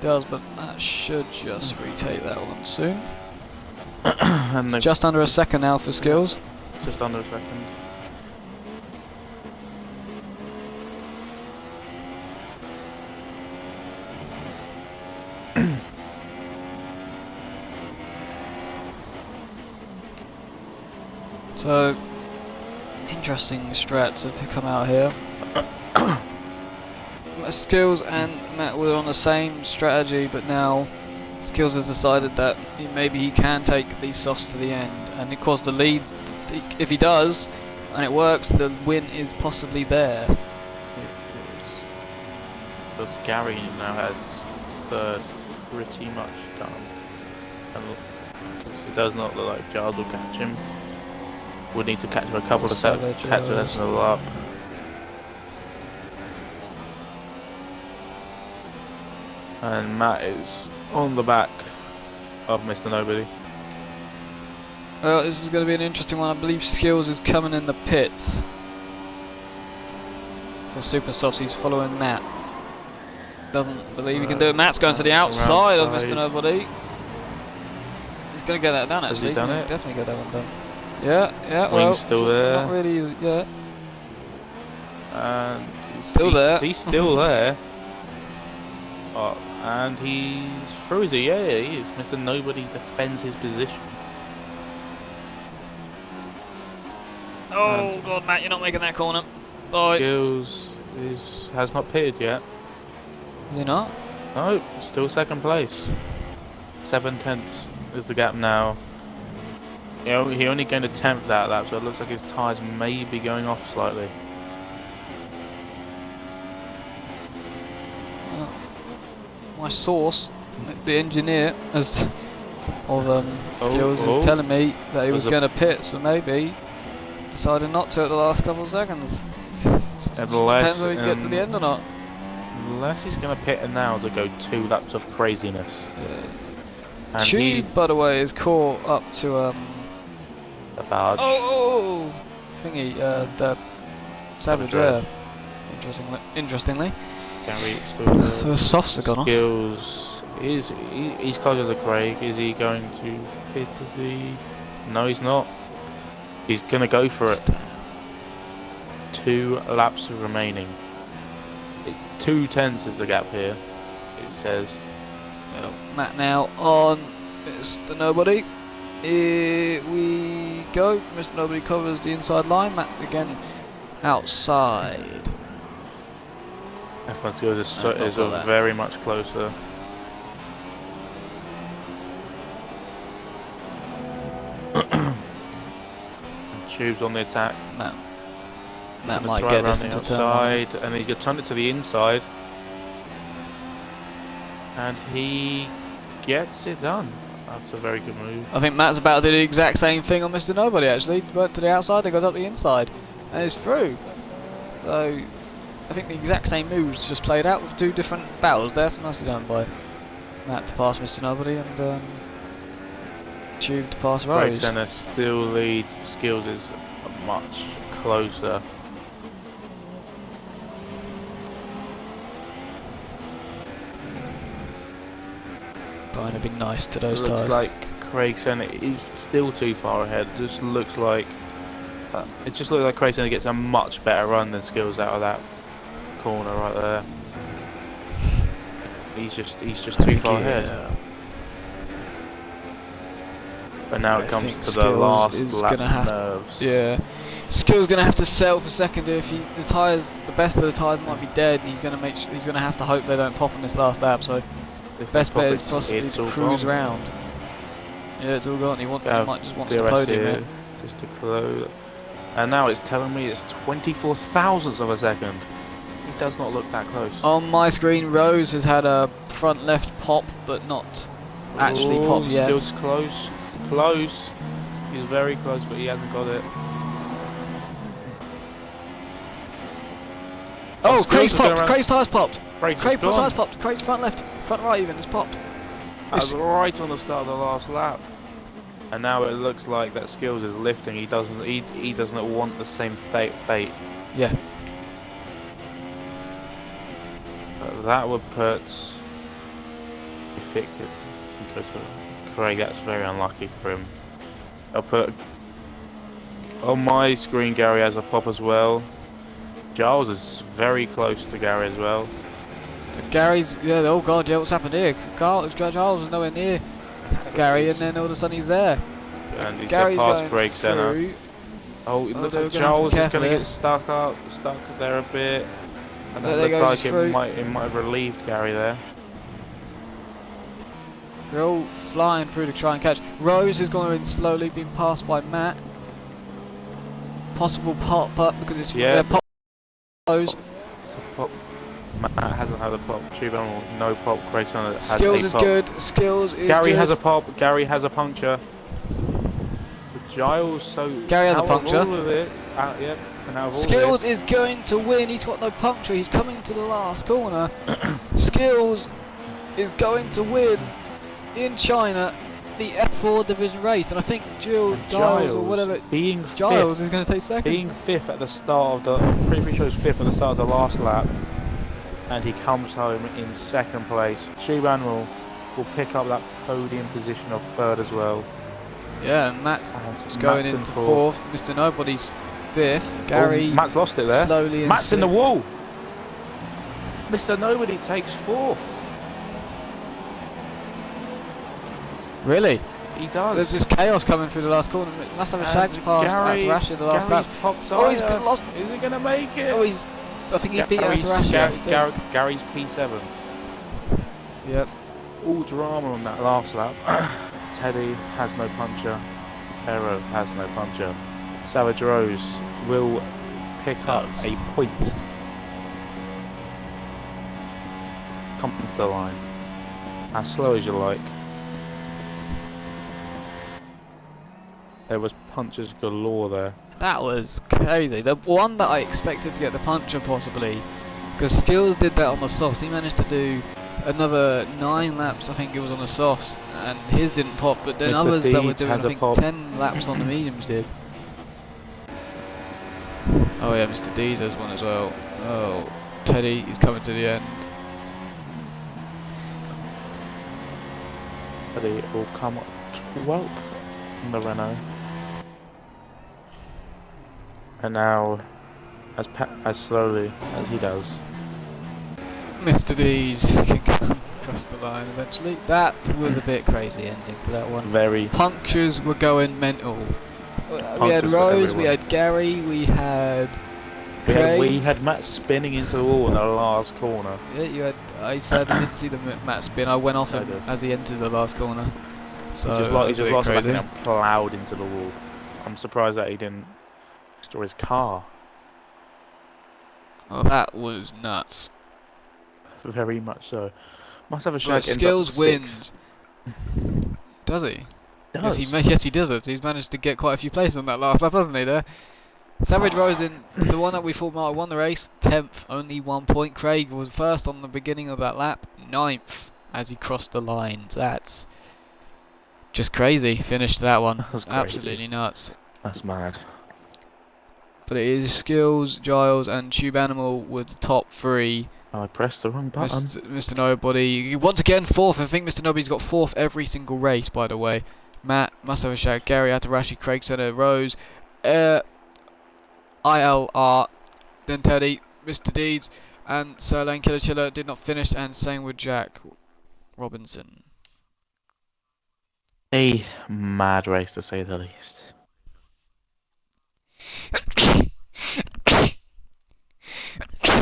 Does, but that should just retake that one soon. And it's just under a second now for Skills. Just under a second. So, interesting strats have come out here. Skills and Matt were on the same strategy, but now Skills has decided that maybe he can take these softs to the end, and of course the lead, if he does, and it works, the win is possibly there. It is. Because Gary now has third pretty much done. And it does not look like Giles will catch him. Would need to catch him a couple of seconds, catch him in the lap. And Matt is on the back of Mr. Nobody. Well, this is going to be an interesting one. I believe Skills is coming in the pits. For Super Softs, he's following Matt. Doesn't believe he can do it. Matt's going to the outside of Mr. Nobody. He's going to get that done actually. Has he done it? Definitely get that one done. Yeah, Wing's well, still there. Not really easy, yeah. And he's there. He's still there. Oh, and he's through it. Yeah, he is. Mr. Nobody defends his position. Oh God, Matt, you're not making that corner. Oh, Skills has not pitted yet. Is he not? No, still second place. 7/10 is the gap now. He only gained a 10th that lap, so it looks like his tyres may be going off slightly. My source, the engineer of skills, is telling me that he was going to pit, so maybe decided not to at the last couple of seconds. Depends whether he can get to the end or not. Unless he's going to pit now to go 2 laps of craziness. And Tube, by the way, is caught up to the barge. Thingy, the Savage, yeah. Interestingly. So the softs are gone off. Skills. He's closer to Craig. Is he going to pit? Is he? No, he's not. He's going to go for it. 2 laps remaining. 2/10 is the gap here. It says. Well, Matt now on Mr. Nobody. Here we go. Mr. Nobody covers the inside line. Matt again outside. F1 Skills is very much closer. Tube's on the attack. Matt might get this into turn, and he could turn it to the inside. And he gets it done. That's a very good move. I think Matt's about to do the exact same thing on Mr. Nobody actually. He went to the outside, they got up the inside. And it's through. So I think the exact same moves just played out with 2 different battles there, so nicely done by Matt to pass Mr. Nobody and Tube to pass Rose. Craig still leads. Skills is much closer. Trying to be nice to those Looks tyres. like Craig Senna is still too far ahead. Just looks like it just looks like Craig Senna gets a much better run than Skills out of that corner right there. He's just too far ahead. But now it comes to the last lap nerves. Yeah, Skill's gonna have to settle for second if the best of the tyres might be dead, and he's gonna have to hope they don't pop on this last lap. So if best bet is possibly to cruise round. Yeah, it's all gone. He might just want to podium here. Just to close. And now it's telling me it's 24 thousandths of a second. It does not look that close. On my screen, Rose has had a front left pop, but not actually pop yet. Skills close. Close. He's very close, but he hasn't got it. Oh, Craig's popped. Craig's tyres popped. Craig's tyres popped. Craig's front left, front right even. It's popped. That was right on the start of the last lap. And now it looks like that Skills is lifting. He doesn't want the same fate. Yeah. But that would put, if it could go to Craig, that's very unlucky for him. I'll put on my screen. Gary has a pop as well. Giles is very close to Gary as well. Gary's, yeah, oh god, yeah, what's happened here? Giles is nowhere near Gary, and then all of a sudden he's there. And he's Gary's past Craig Senna. Oh, it looks like Giles is going to get stuck there a bit. And it looks like it might have relieved Gary there. They're all flying through to try and catch. Rose is going in slowly, being passed by Matt. Possible pop up because it's pop. Rose. It's a pop. Matt hasn't had a pop. No pop. Craig Senna has Skills a is pop. good. Skills is Gary good. has a pop. Gary has a puncture. Giles, so Gary has a puncture. Skills is going to win. He's got no puncture. He's coming to the last corner. Skills is going to win in China the F4 division race, and I think Giles or whatever. Giles is going to take second. Being fifth at the start of the, I'm pretty sure he was fifth at the start of the last lap, and he comes home in second place. Chuban will pick up that podium position of third as well. Yeah, and Matt's going into fourth. Mr. Nobody's fifth. Gary. Matt's lost it there. Slowly. Matt's in the wall. Mr. Nobody takes fourth. Really? He does. There's this chaos coming through the last corner. Must have a shags past Rashi in the last lap. Oh, he's lost. Is he going to make it? Oh, I think he beat Rashi. Gary's P7. Yep. All drama on that last lap. Teddy has no puncher. Pero has no puncher. Savage Rose will pick up a point. Come to the line. As slow as you like. There was punches galore there. That was crazy. The one that I expected to get the puncher possibly, because Skills did that on the softs. He managed to do another 9 laps, I think it was on the softs, and his didn't pop. But then Mr. others that were Deeds doing, I has a think, pop. 10 laps on the mediums did. Oh yeah, Mr. Deeds has one as well. Oh, Teddy is coming to the end. Teddy will come 12th in the Renault. And now, as slowly as he does, Mr. Deeds can come across the line eventually. That was a bit crazy ending to that one. very Punctures were going mental. We had Punctures for Rose, we everyone. had Gary, we had Craig. we had Matt spinning into the wall in the last corner. Yeah, you had. I sadly didn't see the Matt spin. I went off I him did. as he entered the last corner. So He's just that was a bit lost it back crazy. and ploughed into the wall. I'm surprised that he didn't destroy his car. Oh, that was nuts. Very much so. Must have a Right, shot. Skills wins. Does he? Does. Yes, he does it. He's managed to get quite a few places on that last lap, hasn't he? There. Savage Rose in the one that we thought might have won the race, 10th, only 1 point. Craig was first on the beginning of that lap, 9th as he crossed the line. That's just crazy. Finished that one. That's crazy. Absolutely nuts. That's mad. But it is Skills, Giles, and Tube Animal with the top 3. Oh, I pressed the wrong button. Mr. Nobody once again 4th. I think Mr. Nobody's got 4th every single race, by the way. Matt must have a shout. Gary Atarashi, Craig Center, Rose, ILR, then Teddy, Mr. Deeds, and Sir Lane Killer Chiller did not finish, and same with Jack Robinson. A mad race to say the least.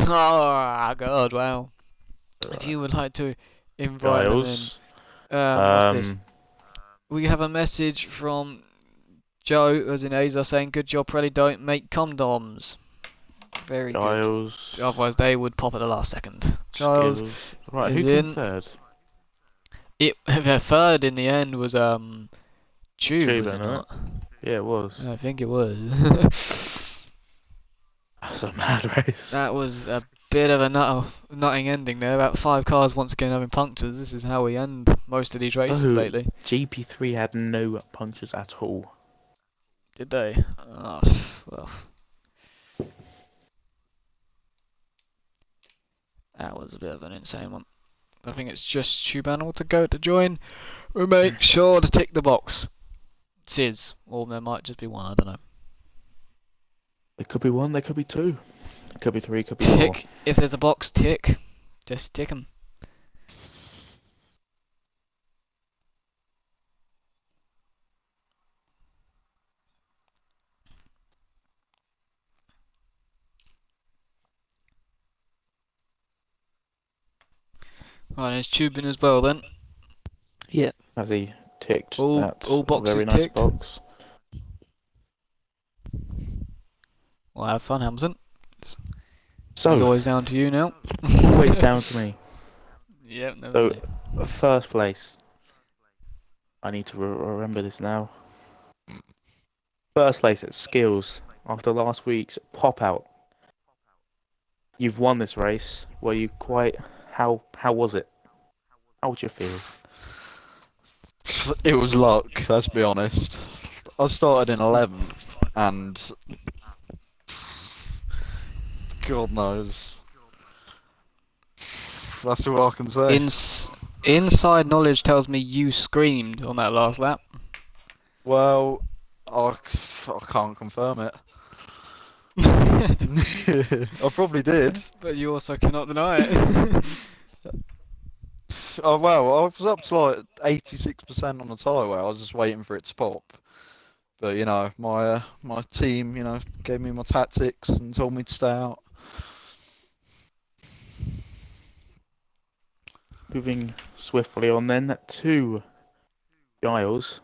Oh God! Wow. If you would like to invite them in, Giles. what's this? We have a message from Joe, as in Aza, saying, "Good job, Preddy. Don't make condoms." Very Giles. good. Otherwise, they would pop at the last second. Giles Skills. Right, is who came in. third? Their third in the end was Tube, was it innit? not? Yeah, it was. I think it was. That's a mad race. That was a bit of a nutting ending there. About 5 cars once again having punctures. This is how we end most of these races lately. GP3 had no punctures at all. Did they? Oh, well. That was a bit of an insane one. I think it's just Tube Animal to go to join. We make sure to tick the box. Sis, or there might just be one, I don't know. There could be 1, there could be 2. It could be 3, could be 4. Tick. If there's a box, tick. Just tick 'em. Right, there's Tubing as well then. Yeah. Has he ticked All that boxes very nice ticked. box? Well, have fun, Hamilton. It's So, always down to you now. always down to me. Yep, never So, mind. first place. I need to remember this now. First place at Skills after last week's pop out. You've won this race. Were you quite? How was it? How would you feel? It was luck, let's be honest. I started in 11th, and God knows. That's all I can say. Inside knowledge tells me you screamed on that last lap. Well, I can't confirm it. I probably did. But you also cannot deny it. Oh well, I was up to like 86% on the tyre. I was just waiting for it to pop. But you know, my team, you know, gave me my tactics and told me to stay out. moving swiftly on then to Giles.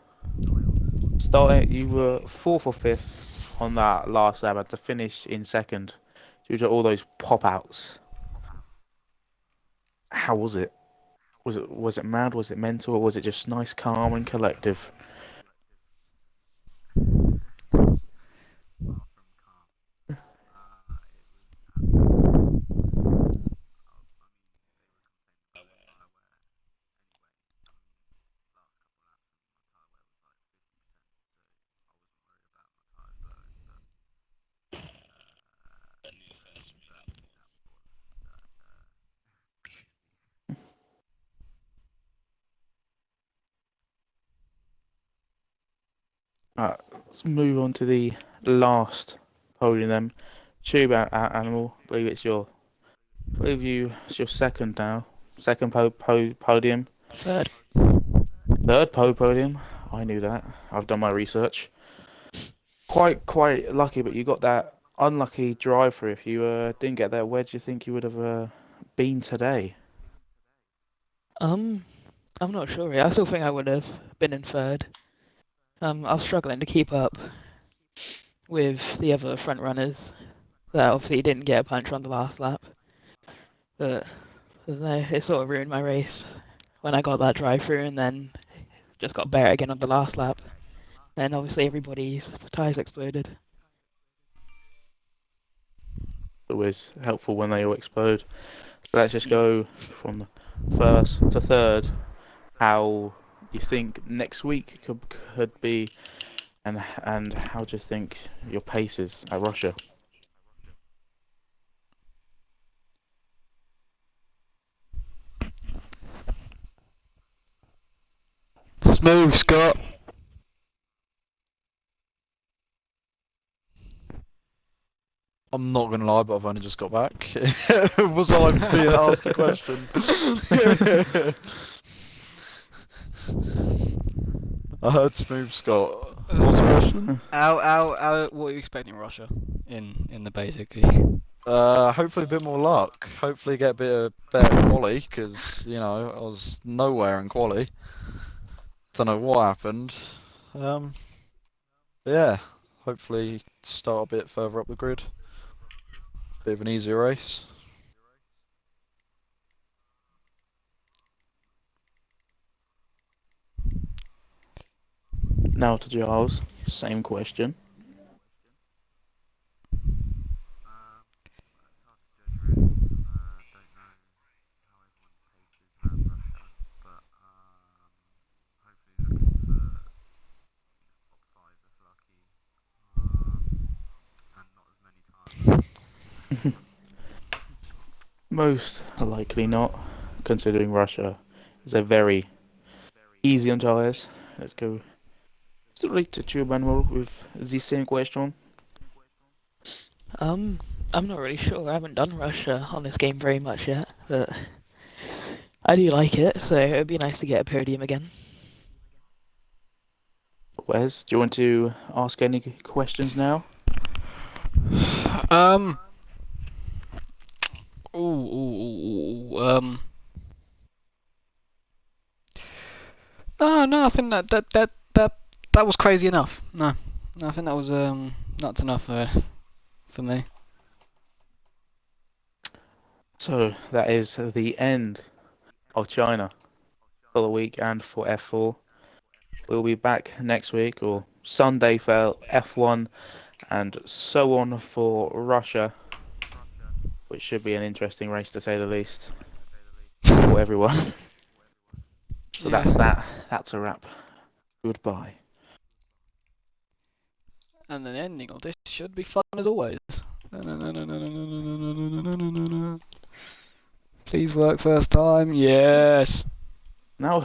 You were fourth or fifth on that last lap, and to finish in second due to all those pop outs. How was it? Was it mad? Was it mental? Or was it just nice, calm, and collective? Let's move on to the last podium then. Tube Animal, I believe it's it's your second now. Second podium. Third. Third podium. I knew that. I've done my research. Quite lucky, but you got that unlucky drive through. If you didn't get that, where do you think you would have been today? I'm not sure. I still think I would have been in third. I was struggling to keep up with the other front runners that obviously didn't get a punch on the last lap. But it sort of ruined my race when I got that drive through and then just got better again on the last lap. And obviously everybody's tyres exploded. Always helpful when they all explode. Let's just go from first to third. How you think next week could be, and how do you think your pace is at Russia? Smooth, Scott. I'm not gonna lie, but I've only just got back. Was I being asked a question? I heard smooth, Scott. What's the question? What are you expecting in Russia in the basic? Hopefully a bit more luck. Hopefully get a bit of better quali, because you know I was nowhere in quali. Don't know what happened. But yeah, hopefully start a bit further up the grid. Bit of an easier race. Now to Giles, same question. Most likely not, considering Russia is a very easy on tyres. Let's go straight to Tube Animal with the same question. I'm not really sure. I haven't done Russia on this game very much yet, but I do like it, so it would be nice to get a podium again. Wes, do you want to ask any questions now? No, I think that was crazy enough. No, I think that was nuts enough for me. So that is the end of China for the week and for F4. We'll be back next week or Sunday for F1 and so on for Russia, which should be an interesting race to say the least for everyone. So Yeah. that's that. That's a wrap. Goodbye. And the ending of this should be fun as always. Please work first time. Yes. Now